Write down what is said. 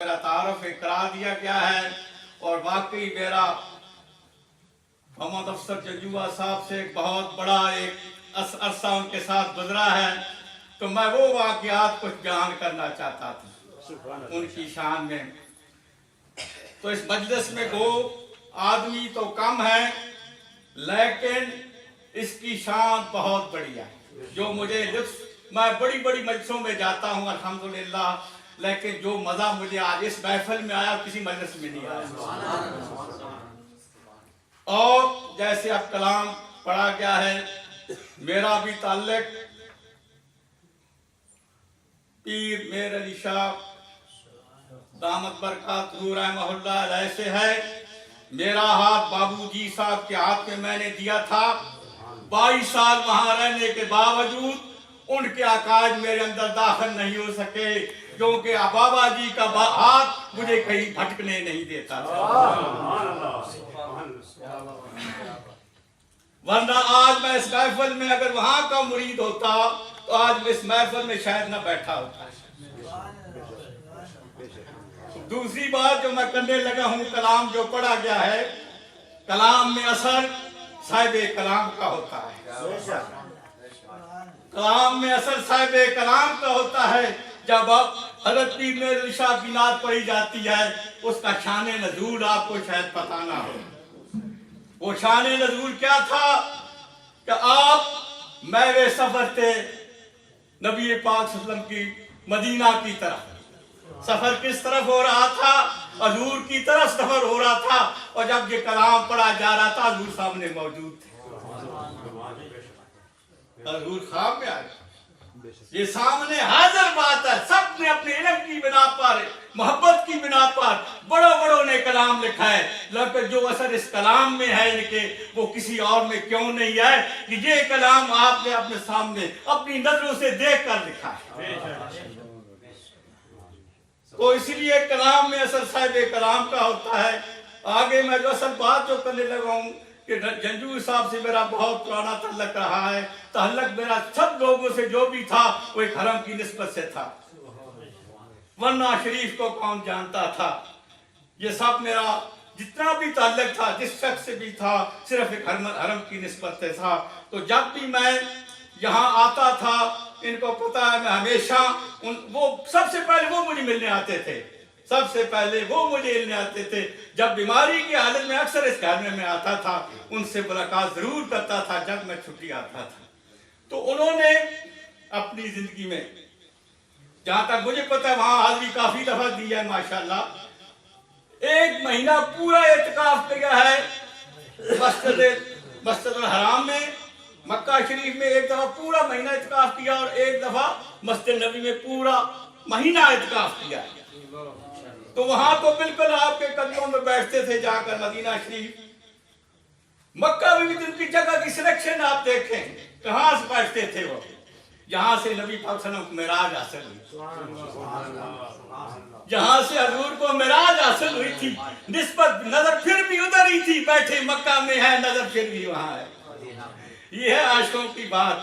मेरा तारफ करा दिया गया है और वाकई मेरा मोहम्मद अफसर जंजुआ साहब से बहुत बड़ा एक अरसा उनके साथ गुजरा है, तो मैं वो वाक़यात कुछ बयान करना चाहता था उनकी शान में। तो इस मजलिस में वो आदमी तो कम है, लेकिन इसकी शान बहुत बढ़िया है। जो मुझे मैं बड़ी बड़ी मजलिसों में जाता हूँ अल्हम्दुलिल्लाह, लेकिन जो मजा मुझे आज इस महफिल में आया किसी मजलिस में नहीं आया। और जैसे अब कलाम पढ़ा गया है, मेरा भी ताल्लुक पीर मेर अली शाह दामत बरकातहू रहमहुल्लाह अलैह से है। मेरा हाथ बाबूजी साहब के हाथ में मैंने दिया था। 22 साल वहां रहने के बावजूद उनके अकायद मेरे अंदर दाखिल नहीं हो सके, क्योंकि बाबा जी का हाथ मुझे कहीं भटकने नहीं देता था। वरना आज मैं इस महफिल में अगर वहां का मुरीद होता तो आज मैं इस महफिल में शायद न बैठा होता। दूसरी बात जो मैं करने लगा हूं, कलाम जो पढ़ा गया है, कलाम में असर साहिबे कलाम का होता है। कलाम में असर साहिबे कलाम का होता है। जब अब हज़रत पीर मेर अली शाह की नात पढ़ी जाती है, उसका शान नज़ूल आपको शायद पता ना हो। वो शान नज़ूल क्या था कि आप मेरे सफर थे नबी पाक सल्लल्लाहु अलैहि वसल्लम की मदीना की तरफ। सफर किस तरफ हो रहा था? हजूर की तरफ सफर हो रहा था। और जब ये कलाम पढ़ा जा रहा था, हजूर सामने मौजूद थे। हजूर ख्वाब में आए, ये सामने हाजिर बात है। सब ने अपने इल्म की बिना पर, मोहब्बत की बिना पर बड़ों बड़ों ने कलाम लिखा है, लेकिन जो असर इस कलाम में है इनके, वो किसी और में क्यों नहीं है कि ये कलाम आपने अपने सामने अपनी नजरों से देख कर लिखा है। तो इसलिए कलाम में असर साहिबे कलाम का होता है। आगे मैं जो असल बात जो करने लगा हूँ कि जंजू साहब से मेरा बहुत पुराना तल्लक रहा है। तल्लक मेरा सब लोगों से जो भी था वो एक हरम की निस्बत से था, वरना शरीफ को कौन जानता था। ये सब मेरा जितना भी ताल्लुक था, जिस शख्स से भी था, सिर्फ एक हरम की निस्बत से था। तो जब भी मैं यहाँ आता था, इनको पता है मैं हमेशा वो सबसे पहले वो मुझे मिलने आते थे। सबसे पहले वो मुझे मिलने आते थे। जब बीमारी की हालत में अक्सर इस घर में मैं आता था, उनसे मुलाकात जरूर करता था जब मैं छुट्टी आता था। तो उन्होंने अपनी जिंदगी में, जहां तक मुझे पता है, वहां हाजिरी काफी दफा दी है माशाल्लाह। 1 महीना पूरा इत्काफ किया है मस्जिद हराम में, मक्का शरीफ में 1 दफा पूरा महीना इत्काफ किया, और 1 दफा मस्जिद नबी में पूरा महीना इत्काफ किया। तो वहां तो बिल्कुल आपके कदमों में बैठते थे जाकर मदीना शरीफ। मक्का में भी उनकी जगह की सिलेक्शन आप देखें, कहां से बैठते थे वो, जहां से नबी पाक सल्लल्लाहु अलैहि वसल्लम को मेराज हासिल हुई, जहां से हजूर को मेराज हासिल हुई थी। निस्बत नजर फिर भी उधर ही थी, बैठे मक्का में है, नजर फिर भी वहां है। ये है आशिकों की बात।